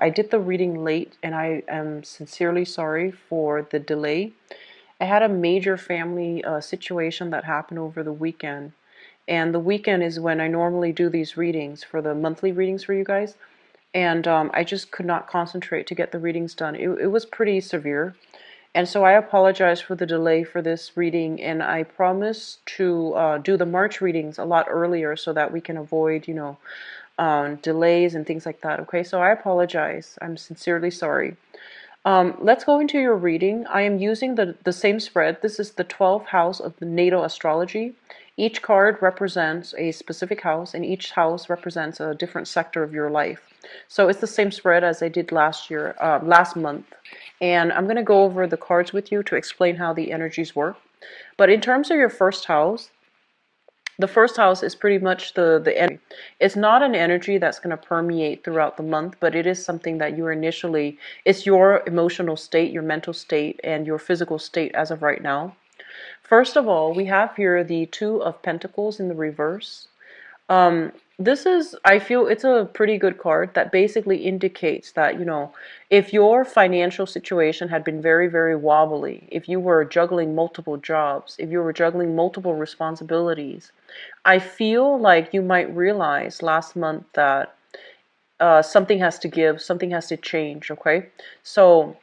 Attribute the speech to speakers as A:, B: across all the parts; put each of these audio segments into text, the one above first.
A: I did the reading late and I am sincerely sorry for the delay. I had a major family situation that happened over the weekend. And the weekend is when I normally do these readings for the monthly readings for you guys. And I just could not concentrate to get the readings done. It was pretty severe. And so I apologize for the delay for this reading. And I promise to do the March readings a lot earlier so that we can avoid, delays and things like that. Okay, so I apologize. I'm sincerely sorry. Let's go into your reading. I am using the same spread. This is the 12th house of the natal astrology. Each card represents a specific house, and each house represents a different sector of your life. So it's the same spread as I did last month. And I'm going to go over the cards with you to explain how the energies work. But in terms of your first house, the first house is pretty much the energy. It's not an energy that's going to permeate throughout the month, but it is something that it's your emotional state, your mental state, and your physical state as of right now. First of all, we have here the Two of Pentacles in the reverse. This is, I feel it's a pretty good card that basically indicates that, if your financial situation had been very, very wobbly, if you were juggling multiple jobs, if you were juggling multiple responsibilities, I feel like you might realize last month that something has to give, something has to change, okay? So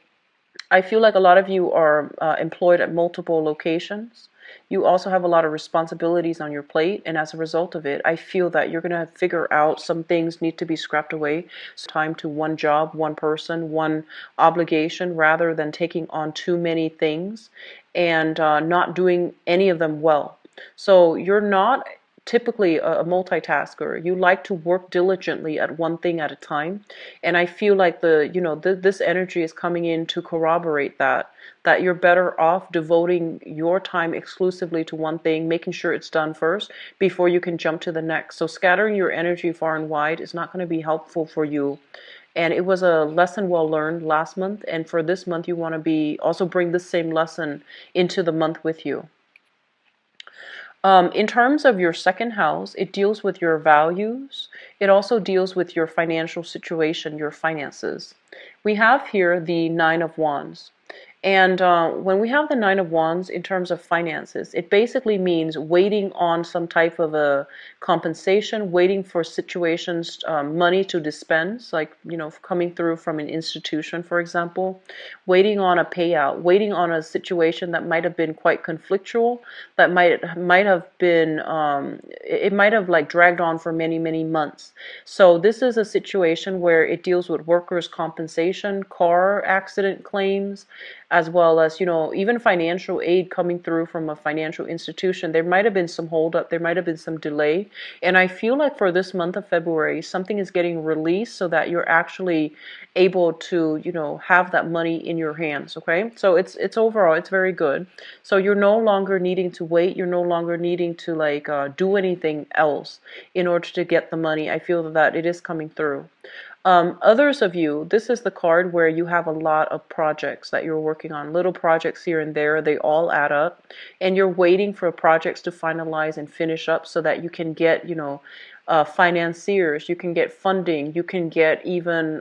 A: I feel like a lot of you are employed at multiple locations. You also have a lot of responsibilities on your plate, and as a result of it, I feel that you're going to figure out some things need to be scrapped away. So time to one job, one person, one obligation, rather than taking on too many things and not doing any of them well. So you're not typically a multitasker. You like to work diligently at one thing at a time, and I feel like this energy is coming in to corroborate that you're better off devoting your time exclusively to one thing, making sure it's done first before you can jump to the next. So scattering your energy far and wide is not going to be helpful for you. And it was a lesson well learned last month, and for this month you want to be also bring this same lesson into the month with you. In terms of your second house, it deals with your values. It also deals with your financial situation, your finances. We have here the Nine of Wands. And when we have the Nine of Wands in terms of finances, it basically means waiting on some type of a compensation, waiting for situations, money to dispense, like, coming through from an institution, for example, waiting on a payout, waiting on a situation that might have been quite conflictual, that might have been, it might have like dragged on for many, many months. So this is a situation where it deals with workers' compensation, car accident claims, as well as, even financial aid coming through from a financial institution. There might have been some holdup, there might have been some delay. And I feel like for this month of February, something is getting released so that you're actually able to, have that money in your hands, okay? So it's overall, it's very good. So you're no longer needing to wait, you're no longer needing to do anything else in order to get the money. I feel that it is coming through. Others of you, this is the card where you have a lot of projects that you're working on, little projects here and there, they all add up, and you're waiting for projects to finalize and finish up so that you can get, financiers, you can get funding, you can get even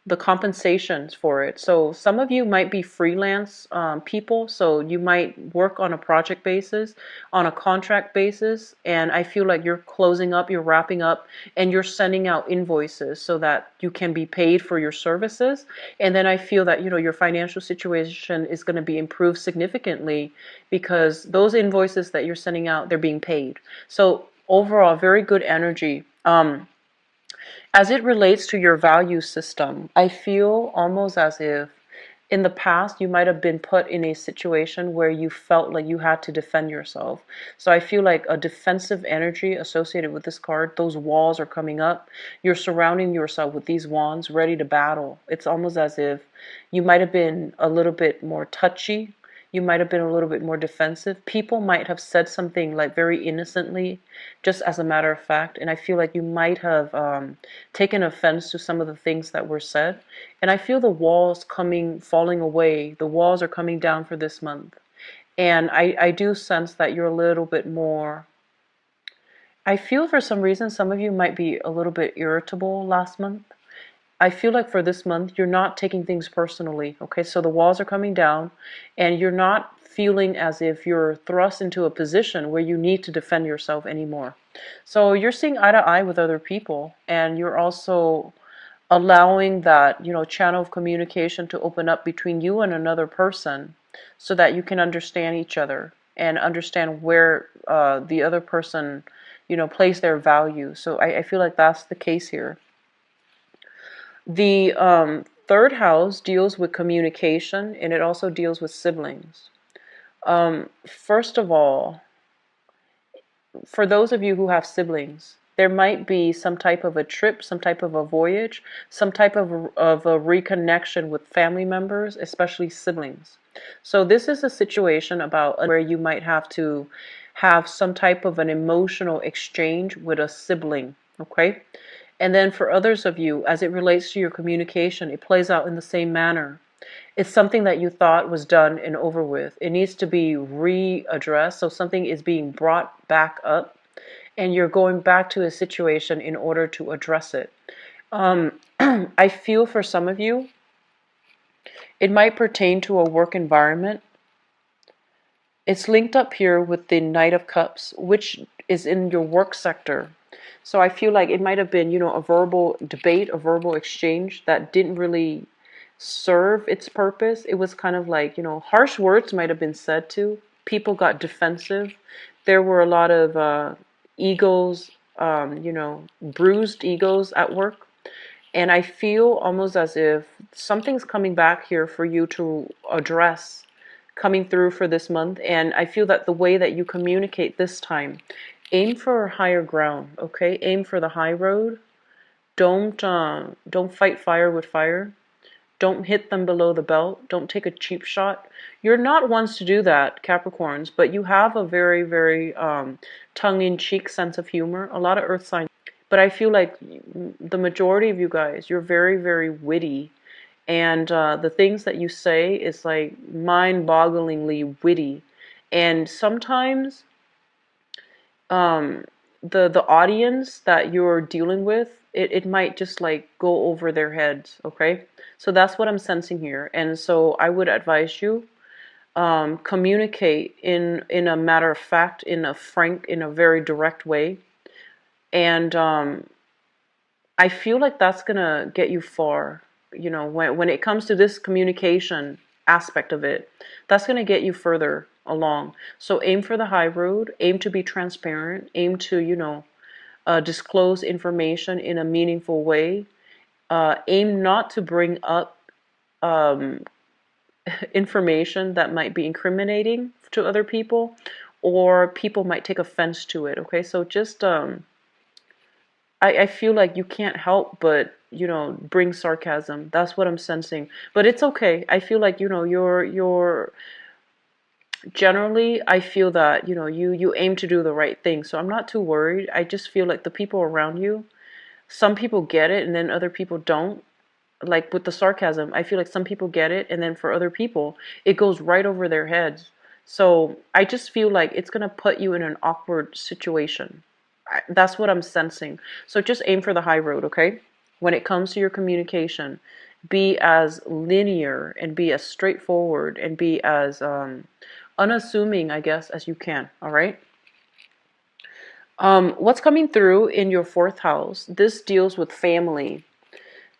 A: the compensations for it. So some of you might be freelance people, so you might work on a project basis, on a contract basis, and I feel like you're closing up, you're wrapping up, and you're sending out invoices so that you can be paid for your services. And then I feel that, your financial situation is going to be improved significantly because those invoices that you're sending out, they're being paid. So overall, very good energy. As it relates to your value system, I feel almost as if in the past you might have been put in a situation where you felt like you had to defend yourself. So I feel like a defensive energy associated with this card, those walls are coming up. You're surrounding yourself with these wands ready to battle. It's almost as if you might have been a little bit more touchy. You might have been a little bit more defensive. People might have said something like very innocently, just as a matter of fact, and I feel like you might have taken offense to some of the things that were said. And I feel the walls falling away. The walls are coming down for this month. And I do sense that you're a little bit more, I feel for some reason some of you might be a little bit irritable last month. I feel like for this month, you're not taking things personally. Okay, so the walls are coming down, and you're not feeling as if you're thrust into a position where you need to defend yourself anymore. So you're seeing eye to eye with other people, and you're also allowing that, channel of communication to open up between you and another person so that you can understand each other and understand where the other person, place their value. So I feel like that's the case here. The third house deals with communication, and it also deals with siblings. First of all, for those of you who have siblings, there might be some type of a trip, some type of a voyage, some type of a reconnection with family members, especially siblings. So this is a situation about where you might have to have some type of an emotional exchange with a sibling, okay? And then for others of you, as it relates to your communication, it plays out in the same manner. It's something that you thought was done and over with. It needs to be readdressed. So something is being brought back up, and you're going back to a situation in order to address it. I feel for some of you, it might pertain to a work environment. It's linked up here with the Knight of Cups, which is in your work sector. So I feel like it might have been, a verbal debate, a verbal exchange that didn't really serve its purpose. It was kind of like, harsh words might have been said to. People got defensive. There were a lot of egos, bruised egos at work. And I feel almost as if something's coming back here for you to address coming through for this month. And I feel that the way that you communicate this time, aim for higher ground, okay? Aim for the high road. Don't fight fire with fire. Don't hit them below the belt. Don't take a cheap shot. You're not ones to do that, Capricorns, but you have a very, very tongue-in-cheek sense of humor. A lot of earth signs. But I feel like the majority of you guys, you're very, very witty. And the things that you say is like mind-bogglingly witty. And sometimes the audience that you're dealing with, it might just like go over their heads, okay? So that's what I'm sensing here. And so I would advise you communicate in a matter of fact, in a frank, in a very direct way. And I feel like that's gonna get you far. When it comes to this communication aspect of it, that's gonna get you further along. So aim for the high road, aim to be transparent, aim to, disclose information in a meaningful way. Aim not to bring up um, information that might be incriminating to other people, or people might take offense to it. Okay, so just I feel like you can't help but bring sarcasm. That's what I'm sensing. But it's okay. I feel like you're generally, I feel that you aim to do the right thing. So I'm not too worried. I just feel like the people around you, some people get it and then other people don't. Like with the sarcasm, I feel like some people get it, and then for other people it goes right over their heads. So I just feel like it's gonna put you in an awkward situation. That's what I'm sensing. So just aim for the high road, okay? When it comes to your communication, be as linear and be as straightforward and be as unassuming, I guess, as you can. All right. What's coming through in your fourth house? This deals with family.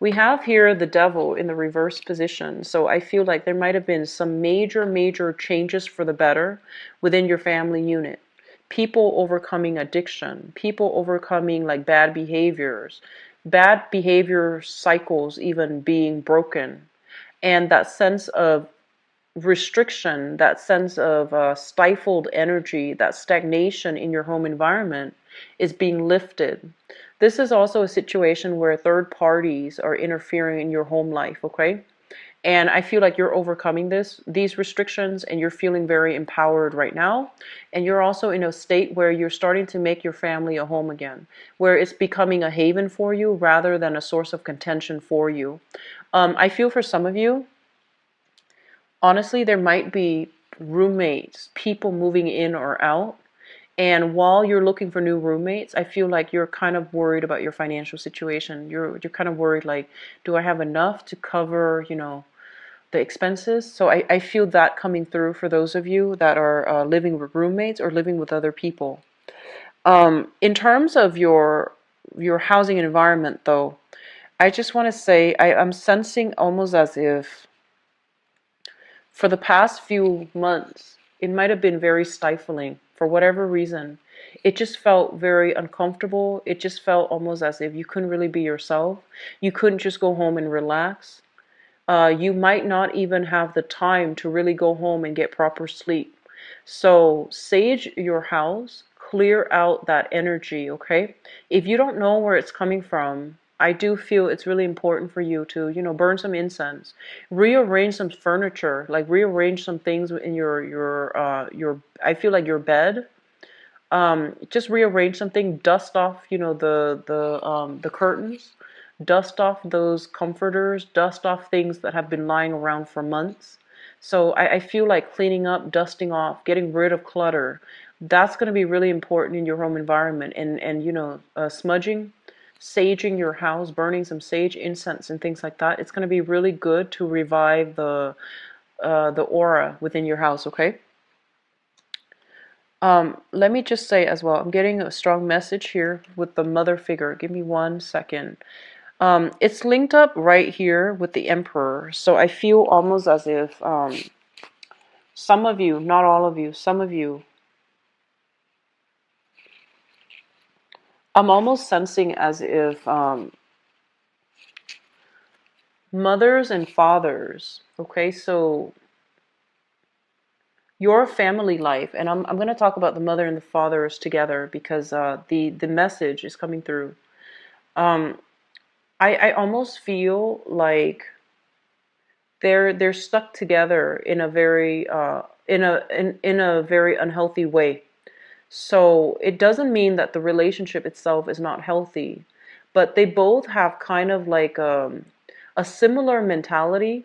A: We have here the devil in the reverse position. So I feel like there might have been some major, major changes for the better within your family unit. People overcoming addiction, people overcoming like bad behavior cycles even being broken. And that sense of restriction, that sense of stifled energy, that stagnation in your home environment is being lifted. This is also a situation where third parties are interfering in your home life, okay? And I feel like you're overcoming these restrictions, and you're feeling very empowered right now. And you're also in a state where you're starting to make your family a home again, where it's becoming a haven for you rather than a source of contention for you. I feel for some of you, honestly, there might be roommates, people moving in or out, And while you're looking for new roommates, I feel like you're kind of worried about your financial situation. You're kind of worried, like, do I have enough to cover, the expenses? So I feel that coming through for those of you that are living with roommates or living with other people. In terms of your housing environment, though, I just want to say I'm sensing almost as if for the past few months, it might have been very stifling for whatever reason. It just felt very uncomfortable. It just felt almost as if you couldn't really be yourself. You couldn't just go home and relax. You might not even have the time to really go home and get proper sleep. So sage your house, clear out that energy, okay? If you don't know where it's coming from, I do feel it's really important for you to, burn some incense, rearrange some furniture, like rearrange some things in your I feel like your bed. Just rearrange something, dust off, the curtains, dust off those comforters, dust off things that have been lying around for months. So I feel like cleaning up, dusting off, getting rid of clutter. That's going to be really important in your home environment. And smudging, saging your house, burning some sage incense and things like that. It's going to be really good to revive the aura within your house. Okay. Let me just say as well, I'm getting a strong message here with the mother figure. Give me 1 second. It's linked up right here with the emperor. So I feel almost as if some of you, not all of you, some of you, I'm almost sensing as if mothers and fathers, okay, so your family life, and I'm going to talk about the mother and the fathers together because the message is coming through. Um, I almost feel like they're stuck together in a very in a very unhealthy way. So it doesn't mean that the relationship itself is not healthy, but they both have kind of like a similar mentality,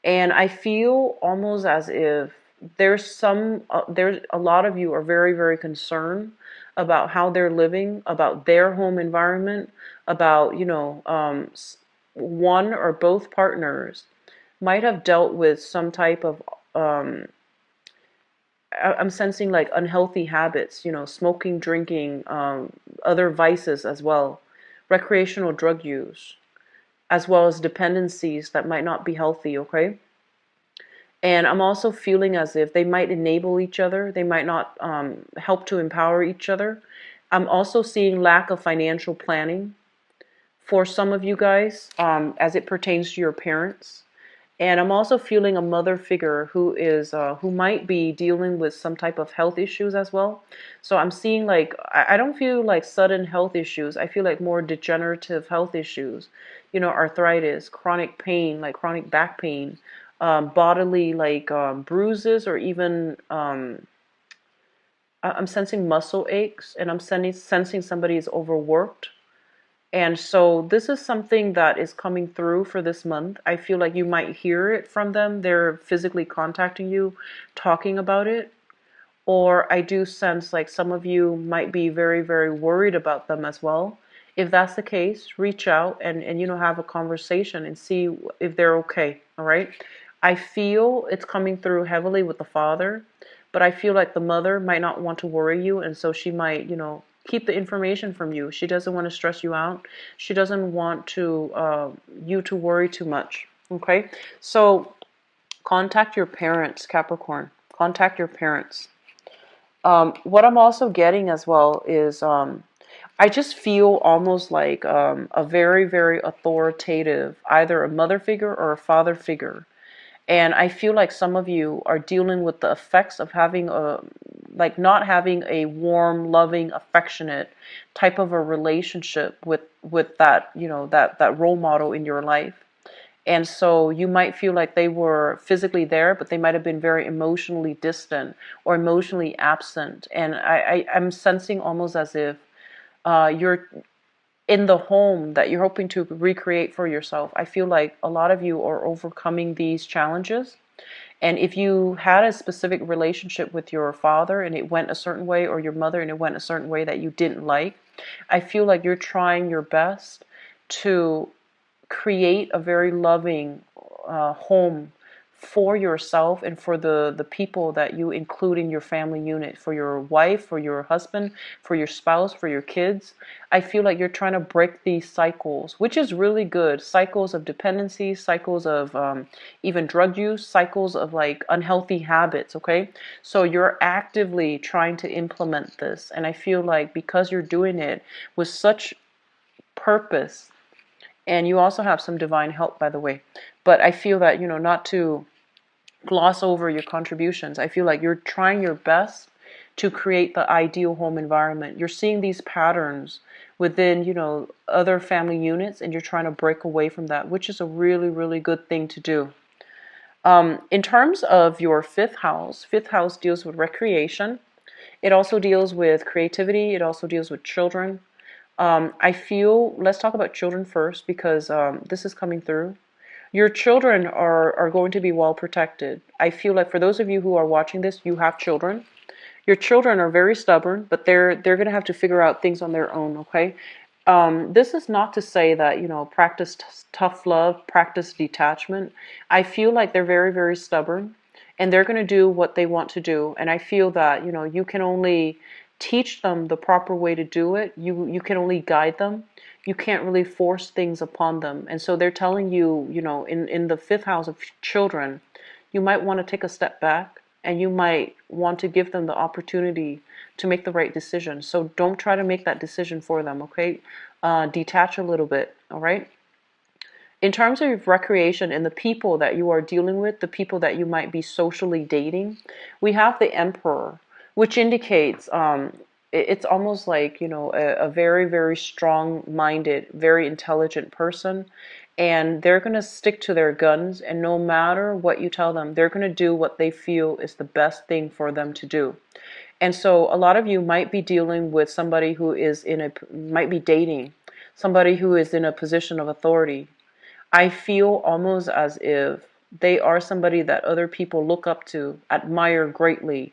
A: and I feel almost as if there's a lot of you are very, very concerned about how they're living, about their home environment, about, one or both partners might have dealt with some type of um, I'm sensing like unhealthy habits, smoking, drinking, other vices as well, recreational drug use, as well as dependencies that might not be healthy, okay? And I'm also feeling as if they might enable each other. They might not help to empower each other. I'm also seeing lack of financial planning for some of you guys as it pertains to your parents. And I'm also feeling a mother figure who might be dealing with some type of health issues as well. So I'm seeing like I don't feel like sudden health issues. I feel like more degenerative health issues. Arthritis, chronic pain, like chronic back pain, bodily like bruises, or even I'm sensing muscle aches, and I'm sensing somebody is overworked. And so this is something that is coming through for this month. I feel like you might hear it from them. They're physically contacting you, talking about it. Or I do sense like some of you might be very, very worried about them as well. If that's the case, reach out and have a conversation and see if they're okay. All right. I feel it's coming through heavily with the father, but I feel like the mother might not want to worry you, and so she might, keep the information from you. She doesn't want to stress you out. She doesn't want to you to worry too much. Okay, so contact your parents, Capricorn. Contact your parents. What I'm also getting as well is I just feel almost like a very, very authoritative, either a mother figure or a father figure. And I feel like some of you are dealing with the effects of having like not having a warm, loving, affectionate type of a relationship with that, that role model in your life. And so you might feel like they were physically there, but they might have been very emotionally distant or emotionally absent. And I'm sensing almost as if you're in the home that you're hoping to recreate for yourself. I feel like a lot of you are overcoming these challenges, And if you had a specific relationship with your father and it went a certain way, or your mother and it went a certain way that you didn't like, I feel like you're trying your best to create a very loving home for yourself and for the people that you include in your family unit, for your wife, for your husband, for your spouse, for your kids. I feel like you're trying to break these cycles, which is really good. Cycles of dependency, cycles of even drug use, cycles of like unhealthy habits, okay? So you're actively trying to implement this. And I feel like because you're doing it with such purpose, and you also have some divine help, by the way. But I feel that, not to gloss over your contributions. I feel like you're trying your best to create the ideal home environment. You're seeing these patterns within, other family units, and you're trying to break away from that, which is a really, really good thing to do. In terms of your fifth house deals with recreation. It also deals with creativity. It also deals with children. I feel, let's talk about children first, because this is coming through. Your children are going to be well protected. I feel like for those of you who are watching this, you have children. Your children are very stubborn, but they're going to have to figure out things on their own, okay? This is not to say that, practice tough love, practice detachment. I feel like they're very, very stubborn, and they're going to do what they want to do. And I feel that, you can only teach them the proper way to do it. You can only guide them. You can't really force things upon them. And so they're telling you, in the fifth house of children, you might want to take a step back, and you might want to give them the opportunity to make the right decision. So don't try to make that decision for them, okay? Detach a little bit, all right? In terms of recreation and the people that you are dealing with, the people that you might be socially dating, we have the Emperor, which indicates it's almost like, a very, very strong-minded, very intelligent person. And they're going to stick to their guns, and no matter what you tell them, they're going to do what they feel is the best thing for them to do. And so a lot of you might be dealing with somebody who is might be dating somebody who is in a position of authority. I feel almost as if they are somebody that other people look up to, admire greatly.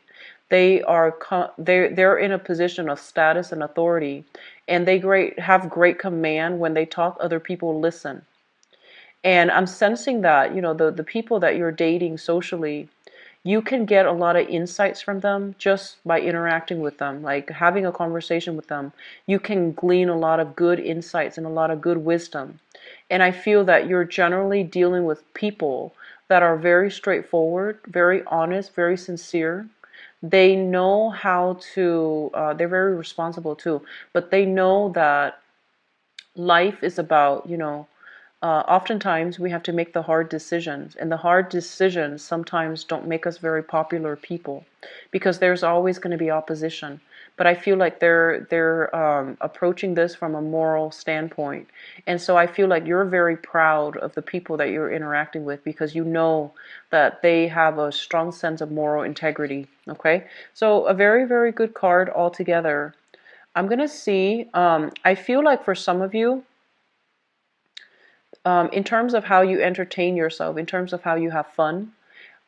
A: They're in a position of status and authority, and they have great command. When they talk, other people listen. And I'm sensing that, the people that you're dating socially, you can get a lot of insights from them just by interacting with them, like having a conversation with them. You can glean a lot of good insights and a lot of good wisdom. And I feel that you're generally dealing with people that are very straightforward, very honest, very sincere. They know how to, they're very responsible too, but they know that life is about, oftentimes we have to make the hard decisions, and the hard decisions sometimes don't make us very popular people, because there's always going to be opposition. But I feel like they're approaching this from a moral standpoint, and so I feel like you're very proud of the people that you're interacting with, because you know that they have a strong sense of moral integrity. Okay, so a very, very good card altogether. I'm gonna see. I feel like for some of you, in terms of how you entertain yourself, in terms of how you have fun,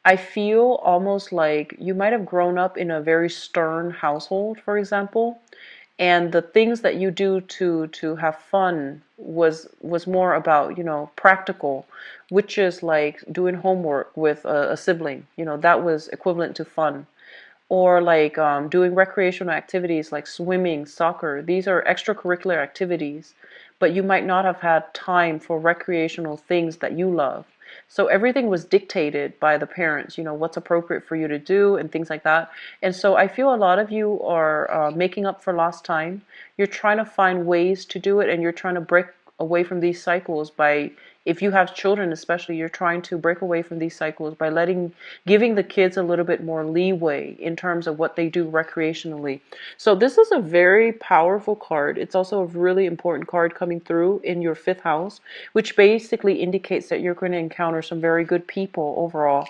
A: I feel almost like you might have grown up in a very stern household, for example, and the things that you do to have fun was more about, practical, which is like doing homework with a sibling. That was equivalent to fun. Or like doing recreational activities like swimming, soccer. These are extracurricular activities, but you might not have had time for recreational things that you love. So everything was dictated by the parents, what's appropriate for you to do and things like that. And so I feel a lot of you are making up for lost time. You're trying to find ways to do it, and you're trying to break away from these cycles by, if you have children especially, you're trying to break away from these cycles by giving the kids a little bit more leeway in terms of what they do recreationally. So this is a very powerful card. It's also a really important card coming through in your fifth house, which basically indicates that you're going to encounter some very good people overall.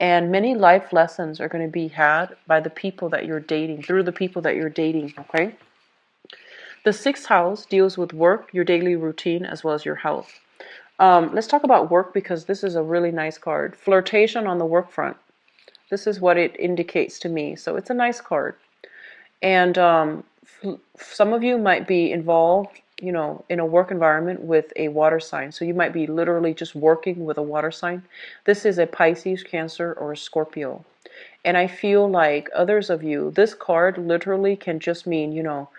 A: And many life lessons are going to be had by the people that you're dating, through the people that you're dating, okay? The sixth house deals with work, your daily routine, as well as your health. Let's talk about work, because this is a really nice card. Flirtation on the work front. This is what it indicates to me. So it's a nice card. And some of you might be involved, you know, in a work environment with a water sign. So you might be literally just working with a water sign. This is a Pisces, Cancer, or a Scorpio. And I feel like others of you, this card literally can just mean, you know,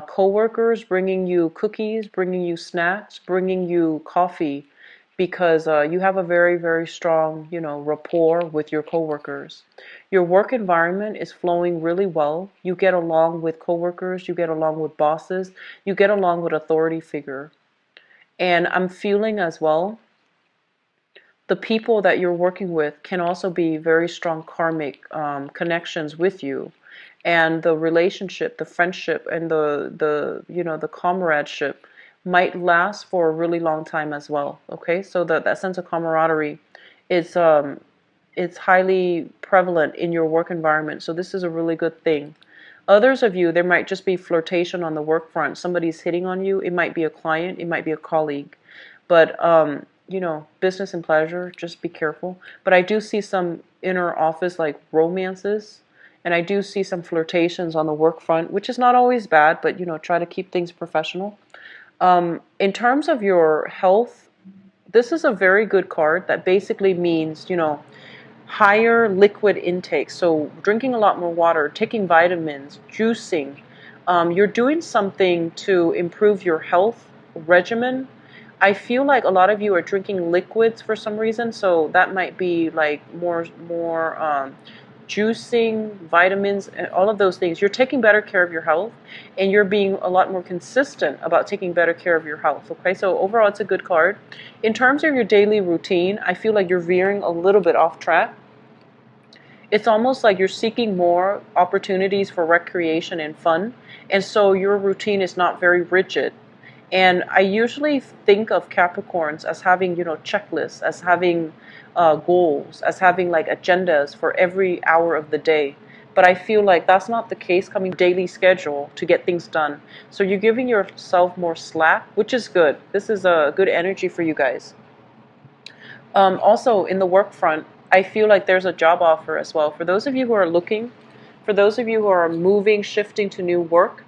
A: co-workers bringing you cookies, bringing you snacks, bringing you coffee, because you have a very, very strong, you know, rapport with your coworkers. Your work environment is flowing really well. You get along with coworkers, you get along with bosses, you get along with authority figure. And I'm feeling as well, the people that you're working with can also be very strong karmic connections with you, and the relationship, the friendship, and the you know, the comradeship might last for a really long time as well. Okay, so that sense of camaraderie is it's highly prevalent in your work environment. So this is a really good thing. Others of you, there might just be flirtation on the work front. Somebody's hitting on you. It might be a client, it might be a colleague. But you know, business and pleasure, just be careful. But I do see some inner office like romances, and I do see some flirtations on the work front, which is not always bad, but you know, try to keep things professional. In terms of your health, this is a very good card that basically means, you know, higher liquid intake. So drinking a lot more water, taking vitamins, juicing. You're doing something to improve your health regimen. I feel like a lot of you are drinking liquids for some reason, so that might be like more juicing, vitamins, and all of those things. You're taking better care of your health, and you're being a lot more consistent about taking better care of your health. Okay, so overall, it's a good card. In terms of your daily routine, I feel like you're veering a little bit off track. It's almost like you're seeking more opportunities for recreation and fun, and so your routine is not very rigid. And I usually think of Capricorns as having, you know, checklists, as having goals, as having like agendas for every hour of the day. But I feel like that's not the case coming daily schedule to get things done. So you're giving yourself more slack, which is good. This is a good energy for you guys. Also, in the work front, I feel like there's a job offer as well. For those of you who are looking, for those of you who are moving, shifting to new work,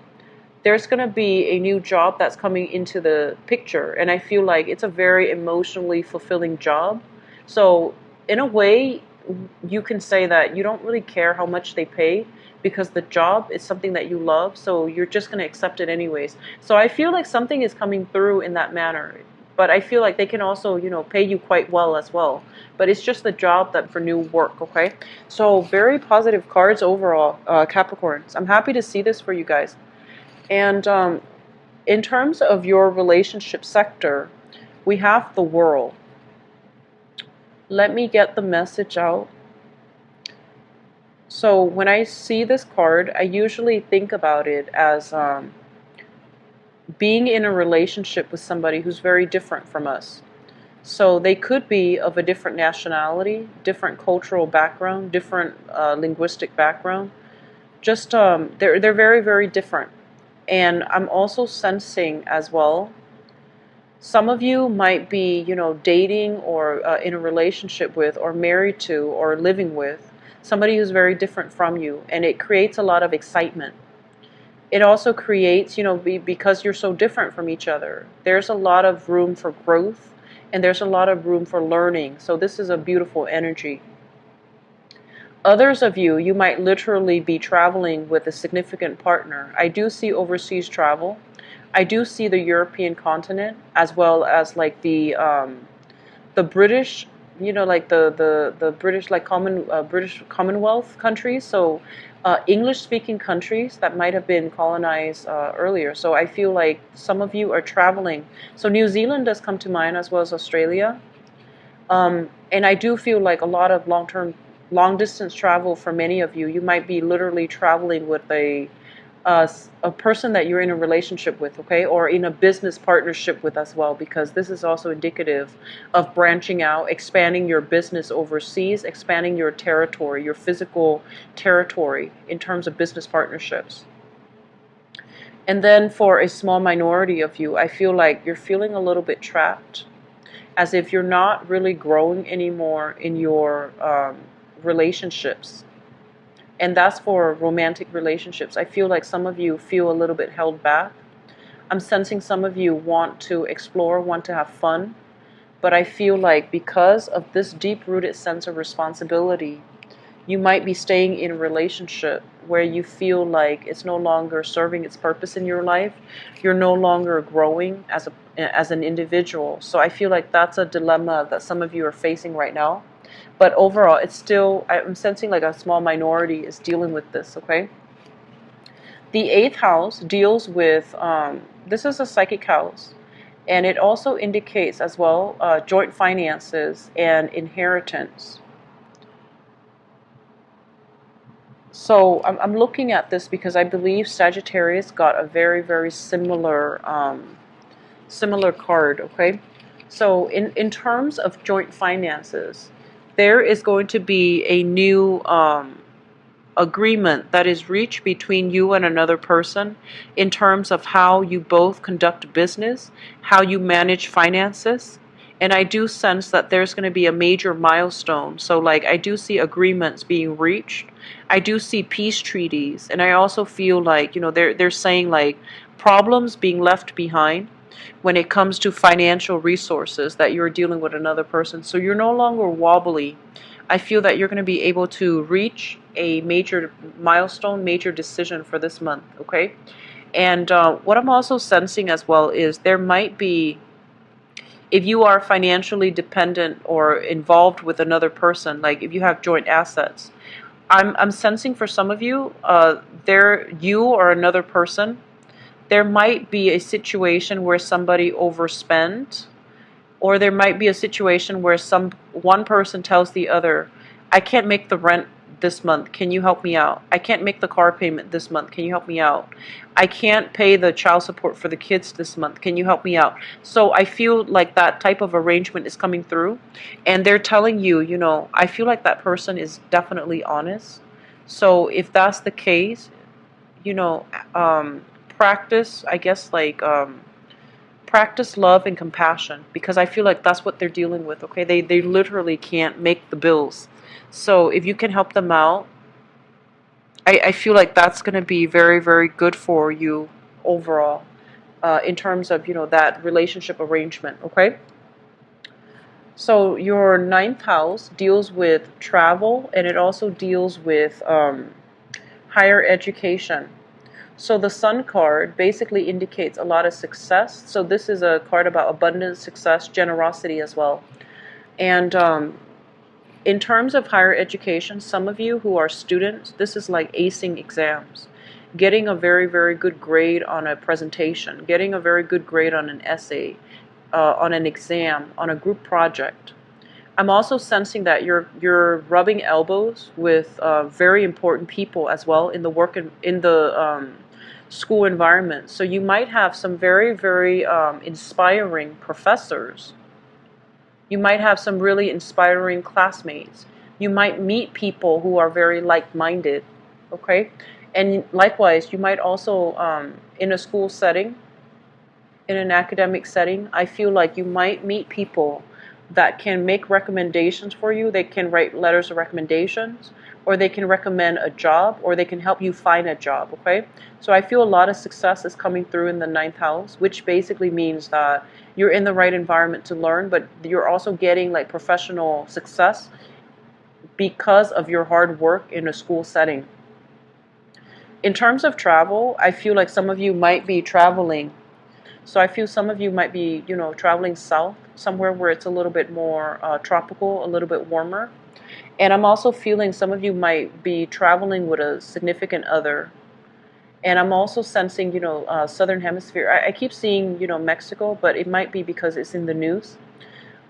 A: there's going to be a new job that's coming into the picture. And I feel like it's a very emotionally fulfilling job. So in a way, you can say that you don't really care how much they pay, because the job is something that you love. So you're just going to accept it anyways. So I feel like something is coming through in that manner. But I feel like they can also, you know, pay you quite well as well. But it's just the job that for new work, okay? So very positive cards overall, Capricorns. I'm happy to see this for you guys. And in terms of your relationship sector, we have the World. Let me get the message out. So when I see this card, I usually think about it as being in a relationship with somebody who's very different from us. So they could be of a different nationality, different cultural background, different linguistic background. Just they're very, very different. And I'm also sensing as well, some of you might be, you know, dating or in a relationship with, or married to, or living with somebody who's very different from you, and it creates a lot of excitement. It also creates, you know, because you're so different from each other, there's a lot of room for growth, and there's a lot of room for learning. So this is a beautiful energy. Others of you, you might literally be traveling with a significant partner. I do see overseas travel. I do see the European continent, as well as like the British, you know, like the British, like British Commonwealth countries. So English-speaking countries that might have been colonized earlier. So I feel like some of you are traveling. So New Zealand does come to mind, as well as Australia. And I do feel like a lot of long distance travel for many of you. You might be literally traveling with a person that you're in a relationship with, okay, or in a business partnership with as well, because this is also indicative of branching out, expanding your business overseas, expanding your territory, your physical territory in terms of business partnerships. And then for a small minority of you, I feel like you're feeling a little bit trapped, as if you're not really growing anymore in your relationships. And that's for romantic relationships. I feel like some of you feel a little bit held back. I'm sensing some of you want to explore, want to have fun, but I feel like because of this deep-rooted sense of responsibility, you might be staying in a relationship where you feel like it's no longer serving its purpose in your life. You're no longer growing as an individual. So I feel like that's a dilemma that some of you are facing right now. But overall, it's still, I'm sensing like a small minority is dealing with this, okay? The eighth house deals with, this is a psychic house, and it also indicates as well joint finances and inheritance. So I'm looking at this because I believe Sagittarius got a very, very similar card, okay? So in terms of joint finances, there is going to be a new agreement that is reached between you and another person in terms of how you both conduct business, how you manage finances. And I do sense that there's going to be a major milestone. So, like, I do see agreements being reached. I do see peace treaties. And I also feel like, they're saying, like, problems being left behind when it comes to financial resources that you're dealing with another person. So you're no longer wobbly. I feel that you're going to be able to reach a major milestone, major decision for this month, okay? And what I'm also sensing as well is there might be, if you are financially dependent or involved with another person, like if you have joint assets, I'm sensing for some of you, you or another person, there might be a situation where somebody overspent, or there might be a situation where one person tells the other, I can't make the rent this month, can you help me out? I can't make the car payment this month, can you help me out? I can't pay the child support for the kids this month, can you help me out? So I feel like that type of arrangement is coming through, and they're telling you, I feel like that person is definitely honest. So if that's the case, practice, I guess, like, practice love and compassion, because I feel like that's what they're dealing with, okay? They literally can't make the bills. So if you can help them out, I feel like that's going to be very, very good for you overall, in terms of, that relationship arrangement, okay? So your ninth house deals with travel, and it also deals with higher education. So the Sun card basically indicates a lot of success. So this is a card about abundance, success, generosity as well. And in terms of higher education, some of you who are students, this is like acing exams. Getting a very, very good grade on a presentation, getting a very good grade on an essay, on an exam, on a group project. I'm also sensing that you're rubbing elbows with very important people as well in the in the school environment. So you might have some very, very inspiring professors. You might have some really inspiring classmates. You might meet people who are very like-minded, okay? And likewise, you might also, in a school setting, in an academic setting, I feel like you might meet people that can make recommendations for you. They can write letters of recommendations, or they can recommend a job, or they can help you find a job, okay? So I feel a lot of success is coming through in the ninth house, which basically means that you're in the right environment to learn, but you're also getting like professional success because of your hard work in a school setting. In terms of travel, I feel like some of you might be traveling. So I feel some of you might be, traveling south, somewhere where it's a little bit more tropical, a little bit warmer. And I'm also feeling some of you might be traveling with a significant other. And I'm also sensing, Southern Hemisphere. I keep seeing, Mexico, but it might be because it's in the news.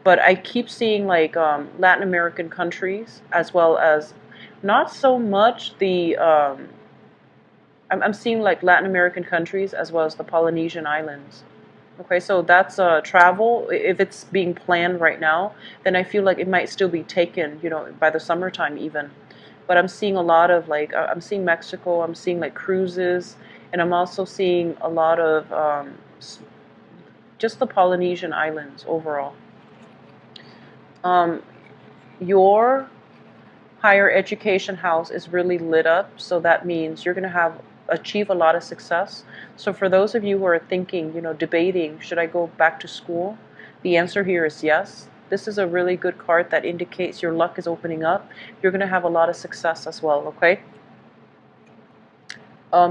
A: But I keep seeing like Latin American countries, as well as not so much the, I'm seeing like Latin American countries as well as the Polynesian islands. Okay, so that's travel. If it's being planned right now, then I feel like it might still be taken, by the summertime even. But I'm seeing a lot of like, I'm seeing Mexico, I'm seeing like cruises, and I'm also seeing a lot of just the Polynesian islands overall. Your higher education house is really lit up, so that means you're going to have achieve a lot of success. So for those of you who are thinking, debating, should I go back to school? The answer here is yes. This is a really good card that indicates your luck is opening up. You're going to have a lot of success as well, okay?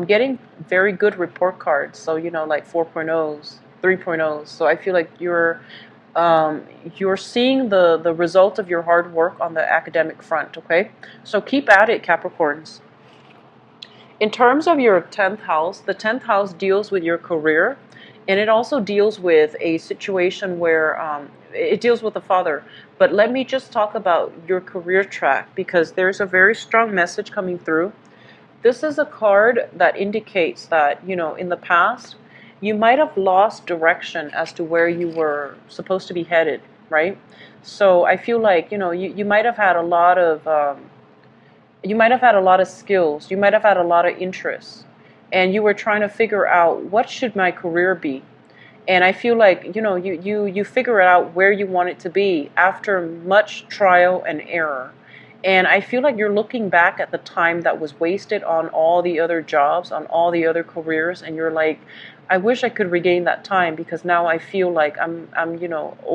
A: Getting very good report cards, so like 4.0s, 3.0s. So I feel like you're seeing the result of your hard work on the academic front, okay? So keep at it, Capricorns. In terms of your 10th house, the 10th house deals with your career, and it also deals with a situation where it deals with the father. But let me just talk about your career track, because there's a very strong message coming through. This is a card that indicates that, in the past, you might have lost direction as to where you were supposed to be headed, right? So I feel like, you might have had a lot of skills, you might have had a lot of interests, and you were trying to figure out, what should my career be? And I feel like, you figure out where you want it to be after much trial and error. And I feel like you're looking back at the time that was wasted on all the other jobs, on all the other careers, and you're like, I wish I could regain that time, because now I feel like I'm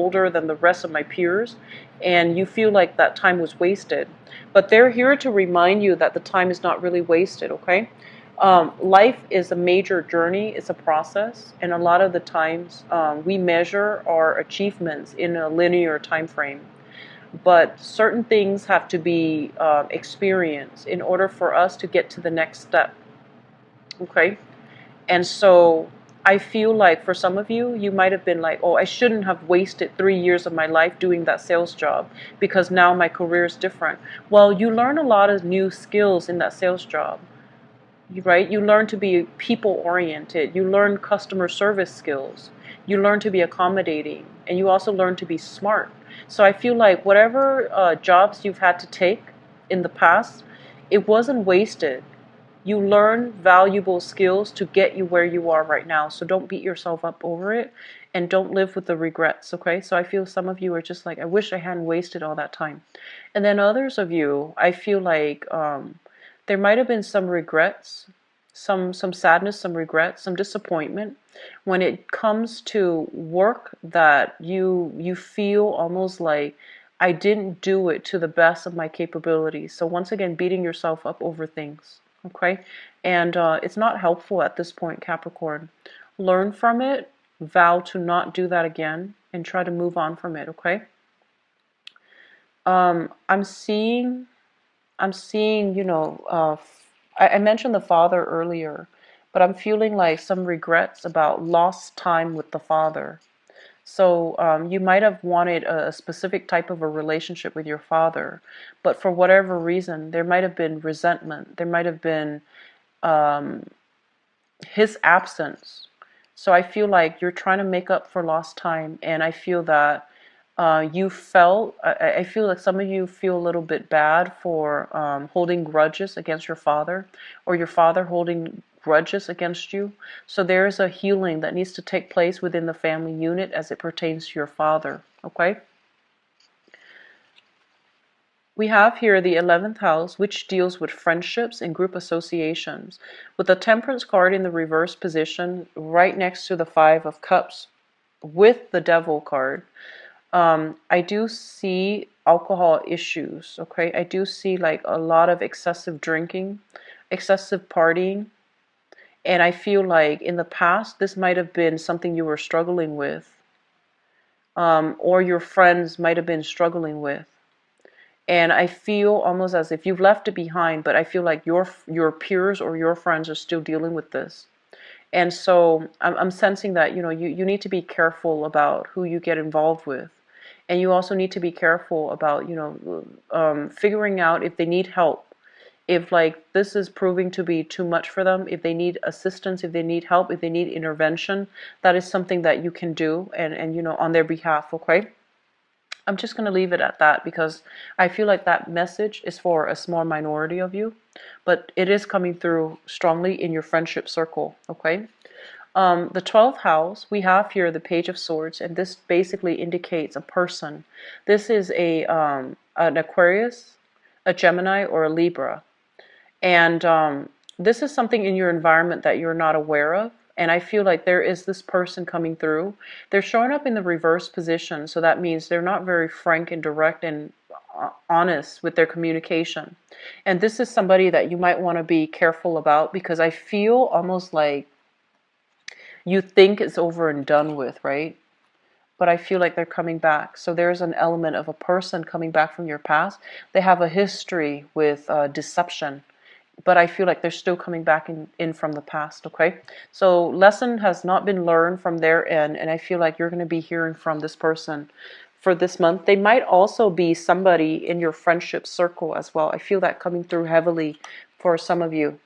A: older than the rest of my peers, and you feel like that time was wasted. But they're here to remind you that the time is not really wasted, okay? Life is a major journey, it's a process, and a lot of the times we measure our achievements in a linear time frame. But certain things have to be experienced in order for us to get to the next step, okay? And so I feel like for some of you, you might have been like, oh, I shouldn't have wasted 3 years of my life doing that sales job, because now my career is different. Well, you learn a lot of new skills in that sales job, right? You learn to be people oriented. You learn customer service skills. You learn to be accommodating, and you also learn to be smart. So I feel like whatever jobs you've had to take in the past, it wasn't wasted. You learn valuable skills to get you where you are right now. So don't beat yourself up over it, and don't live with the regrets, okay? So I feel some of you are just like, I wish I hadn't wasted all that time. And then others of you, I feel like there might have been some regrets, some sadness, some regret, some disappointment when it comes to work that you feel almost like, I didn't do it to the best of my capabilities. So once again, beating yourself up over things, okay? And it's not helpful at this point, Capricorn. Learn from it, vow to not do that again, and try to move on from it, okay? I'm seeing, I mentioned the father earlier, but I'm feeling like some regrets about lost time with the father. So you might have wanted a specific type of a relationship with your father, but for whatever reason, there might have been resentment. There might have been his absence. So I feel like you're trying to make up for lost time, and I feel that I feel like some of you feel a little bit bad for holding grudges against your father, or your father holding grudges against you. So there is a healing that needs to take place within the family unit as it pertains to your father, okay? We have here the 11th house, which deals with friendships and group associations, with the Temperance card in the reverse position right next to the Five of Cups with the Devil card. I do see alcohol issues, okay? I do see like a lot of excessive drinking, excessive partying, and I feel like in the past this might have been something you were struggling with, or your friends might have been struggling with. And I feel almost as if you've left it behind, but I feel like your peers or your friends are still dealing with this. And so I'm sensing that, you need to be careful about who you get involved with. And you also need to be careful about, figuring out if they need help. If like this is proving to be too much for them, if they need assistance, if they need help, if they need intervention, that is something that you can do and on their behalf, okay? I'm just going to leave it at that, because I feel like that message is for a small minority of you, but it is coming through strongly in your friendship circle, okay? The 12th house, we have here the Page of Swords, and this basically indicates a person. This is an Aquarius, a Gemini, or a Libra. And this is something in your environment that you're not aware of. And I feel like there is this person coming through. They're showing up in the reverse position. So that means they're not very frank and direct and honest with their communication. And this is somebody that you might want to be careful about, because I feel almost like you think it's over and done with, right? But I feel like they're coming back. So there's an element of a person coming back from your past. They have a history with deception, but I feel like they're still coming back in from the past, okay? So lesson has not been learned from their end, and I feel like you're going to be hearing from this person for this month. They might also be somebody in your friendship circle as well. I feel that coming through heavily for some of you.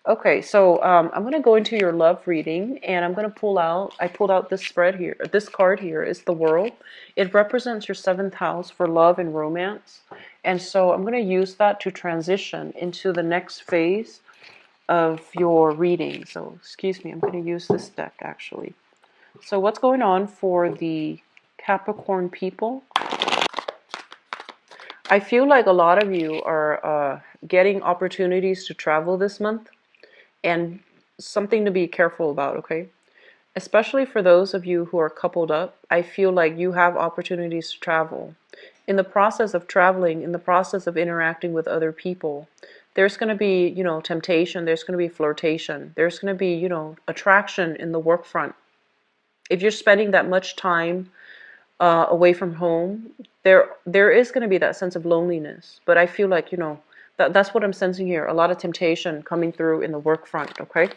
A: Okay, so I'm going to go into your love reading, and I'm going to pull out, I pulled out this spread here. This card here is the World. It represents your 7th house for love and romance. And so I'm going to use that to transition into the next phase of your reading. So, excuse me, I'm going to use this deck actually. So what's going on for the Capricorn people? I feel like a lot of you are getting opportunities to travel this month. And something to be careful about, okay? Especially for those of you who are coupled up, I feel like you have opportunities to travel. In the process of traveling, in the process of interacting with other people, there's going to be, temptation, there's going to be flirtation, there's going to be, attraction in the work front. If you're spending that much time away from home, there is going to be that sense of loneliness. But I feel like, that's what I'm sensing here. A lot of temptation coming through in the work front, okay?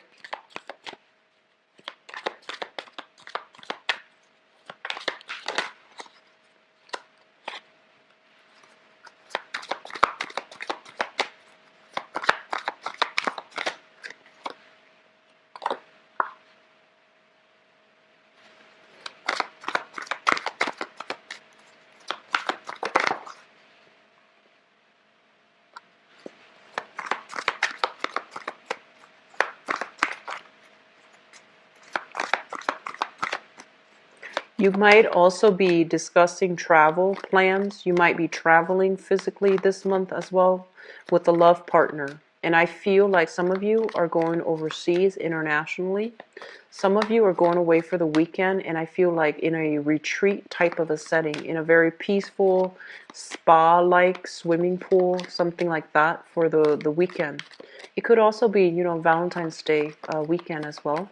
A: You might also be discussing travel plans. You might be traveling physically this month as well with a love partner. And I feel like some of you are going overseas internationally. Some of you are going away for the weekend, and I feel like in a retreat type of a setting, in a very peaceful spa-like swimming pool, something like that for the weekend. It could also be, Valentine's Day weekend as well.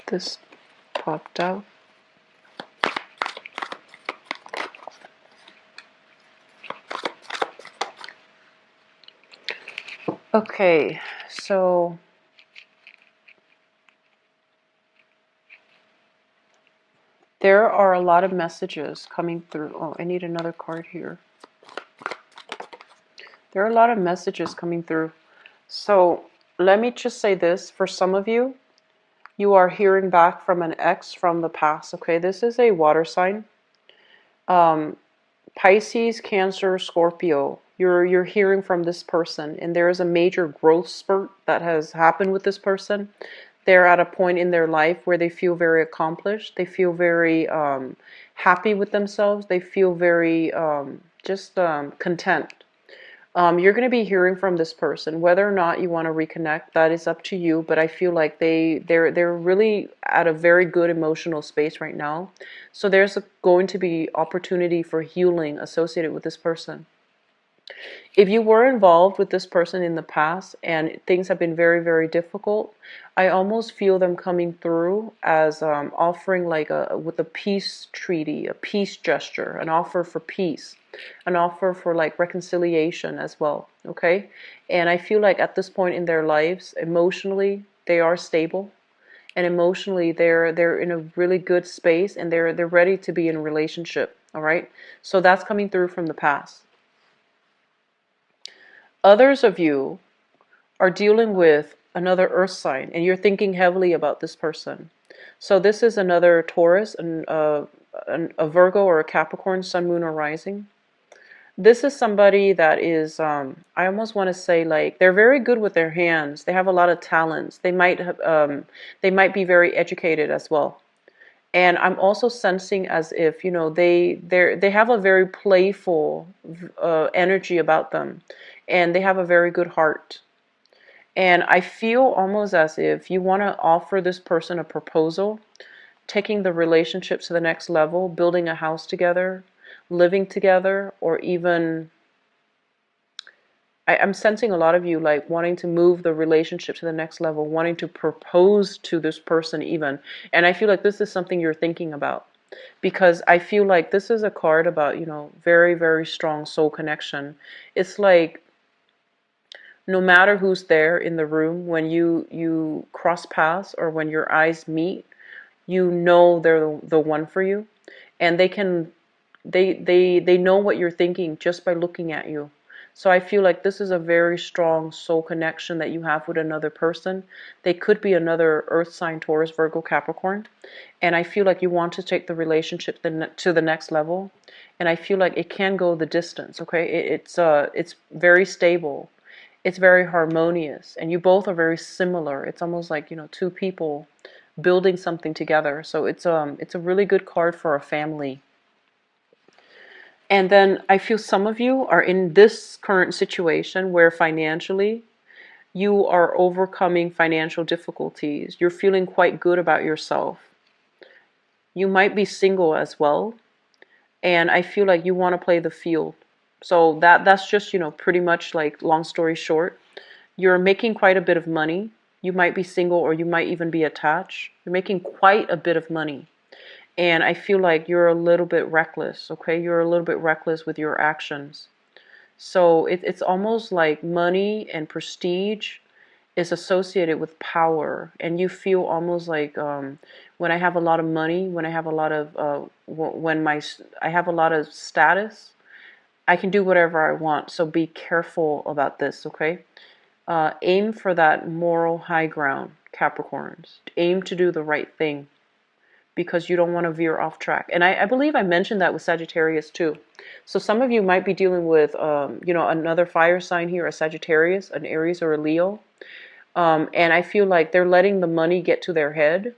A: This popped out. Okay, so there are a lot of messages coming through. Oh, I need another card here. There are a lot of messages coming through. So let me just say this. For some of you, you are hearing back from an ex from the past. Okay, this is a water sign. Pisces, Cancer, Scorpio. You're hearing from this person, and there is a major growth spurt that has happened with this person. They're at a point in their life where they feel very accomplished. They feel very happy with themselves. They feel very content. You're going to be hearing from this person. Whether or not you want to reconnect, that is up to you. But I feel like they're really at a very good emotional space right now. So there's going to be opportunity for healing associated with this person. If you were involved with this person in the past and things have been very, very difficult, I almost feel them coming through as offering with a peace treaty, a peace gesture, an offer for peace, an offer for like reconciliation as well, okay? And I feel like at this point in their lives, emotionally, they are stable. And emotionally, they're in a really good space, and they're ready to be in a relationship, all right? So that's coming through from the past. Others of you are dealing with another earth sign, and you're thinking heavily about this person. So this is another Taurus, a Virgo or a Capricorn, sun, moon, or rising. This is somebody that is, I almost want to say, like, they're very good with their hands. They have a lot of talents. They might be very educated as well. And I'm also sensing as if, they have a very playful energy about them, and they have a very good heart. And I feel almost as if you want to offer this person a proposal, taking the relationship to the next level, building a house together, living together, or even I'm sensing a lot of you like wanting to move the relationship to the next level, wanting to propose to this person even. And I feel like this is something you're thinking about, because I feel like this is a card about, very, very strong soul connection. It's like no matter who's there in the room, when you cross paths or when your eyes meet, they're the one for you, and they know what you're thinking just by looking at you. So I feel like this is a very strong soul connection that you have with another person. They could be another earth sign, Taurus, Virgo, Capricorn. And I feel like you want to take the relationship to the next level. And I feel like it can go the distance, okay? It's very stable. It's very harmonious. And you both are very similar. It's almost like, two people building something together. So it's a really good card for a family. And then I feel some of you are in this current situation where financially you are overcoming financial difficulties. You're feeling quite good about yourself. You might be single as well. And I feel like you want to play the field. So that's just, pretty much like long story short. You're making quite a bit of money. You might be single or you might even be attached. You're making quite a bit of money. And I feel like you're a little bit reckless, okay? You're a little bit reckless with your actions. So it's almost like money and prestige is associated with power. And you feel almost like when I have a lot of money, when I have a lot of, I have a lot of status, I can do whatever I want. So be careful about this, okay? Aim for that moral high ground, Capricorns. Aim to do the right thing, because you don't want to veer off track. And I believe I mentioned that with Sagittarius too. So some of you might be dealing with, another fire sign here, a Sagittarius, an Aries, or a Leo. And I feel like they're letting the money get to their head,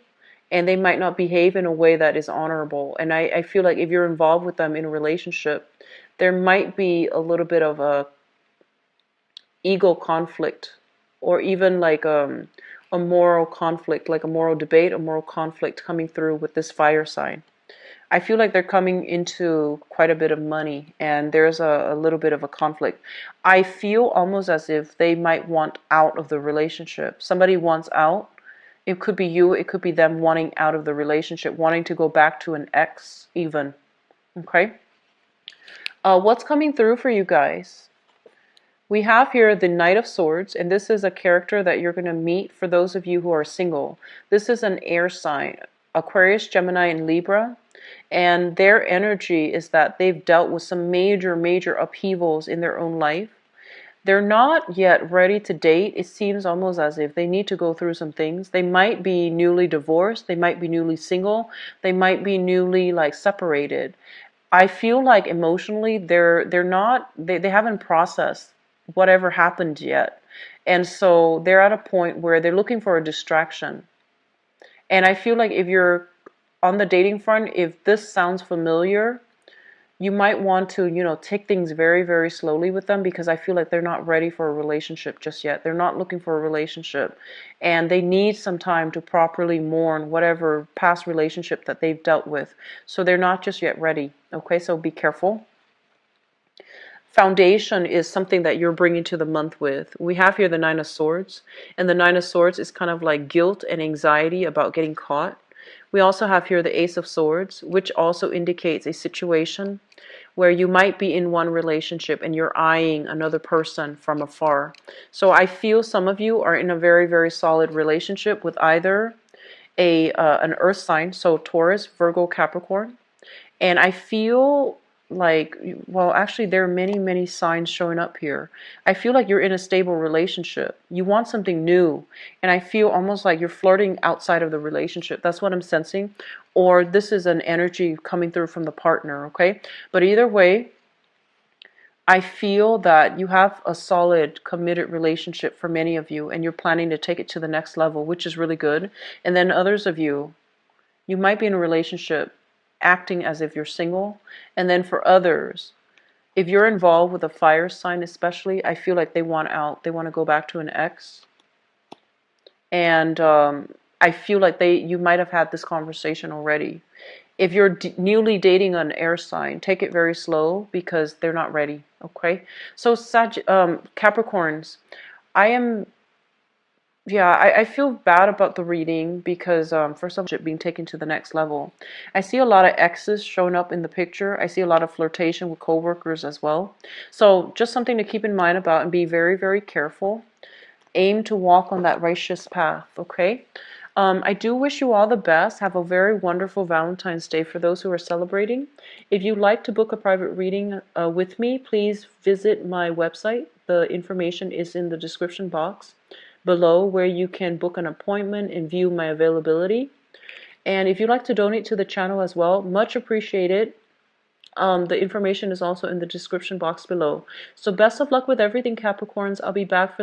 A: and they might not behave in a way that is honorable. And I feel like if you're involved with them in a relationship, there might be a little bit of a ego conflict, or even like a moral conflict, like a moral debate, a moral conflict coming through with this fire sign. I feel like they're coming into quite a bit of money, and there's a little bit of a conflict. I feel almost as if they might want out of the relationship. Somebody wants out. It could be you, it could be them wanting out of the relationship, wanting to go back to an ex even. Okay? What's coming through for you guys? We have here the Knight of Swords, and this is a character that you're going to meet for those of you who are single. This is an air sign, Aquarius, Gemini, and Libra. And their energy is that they've dealt with some major, major upheavals in their own life. They're not yet ready to date. It seems almost as if they need to go through some things. They might be newly divorced. They might be newly single. They might be newly separated. I feel like emotionally they haven't processed whatever happened yet. And so they're at a point where they're looking for a distraction. And I feel like if you're on the dating front, if this sounds familiar, you might want to, take things very, very slowly with them, because I feel like they're not ready for a relationship just yet. They're not looking for a relationship, and they need some time to properly mourn whatever past relationship that they've dealt with. So they're not just yet ready. Okay, so be careful. Foundation is something that you're bringing to the month with. We have here the Nine of Swords, and the Nine of Swords is kind of like guilt and anxiety about getting caught. We also have here the Ace of Swords, which also indicates a situation where you might be in one relationship and you're eyeing another person from afar. So I feel some of you are in a very, very solid relationship with either an earth sign, so Taurus, Virgo, Capricorn. And I feel like, well, actually, there are many, many signs showing up here. I feel like you're in a stable relationship. You want something new. And I feel almost like you're flirting outside of the relationship. That's what I'm sensing. Or this is an energy coming through from the partner, okay? But either way, I feel that you have a solid, committed relationship for many of you, and you're planning to take it to the next level, which is really good. And then others of you, you might be in a relationship acting as if you're single. And then for others, if you're involved with a fire sign especially, I feel like they want out. They want to go back to an ex. And I feel like you might have had this conversation already. If you're newly dating an air sign, take it very slow because they're not ready, okay? So Capricorns, I am, yeah, I feel bad about the reading because first of all, being taken to the next level. I see a lot of exes showing up in the picture. I see a lot of flirtation with coworkers as well. So just something to keep in mind about and be very, very careful. Aim to walk on that righteous path, okay? I do wish you all the best. Have a very wonderful Valentine's Day for those who are celebrating. If you'd like to book a private reading with me, please visit my website. The information is in the description box below where you can book an appointment and view my availability. And if you'd like to donate to the channel as well, much appreciated. The information is also in the description box below. So best of luck with everything, Capricorns. I'll be back for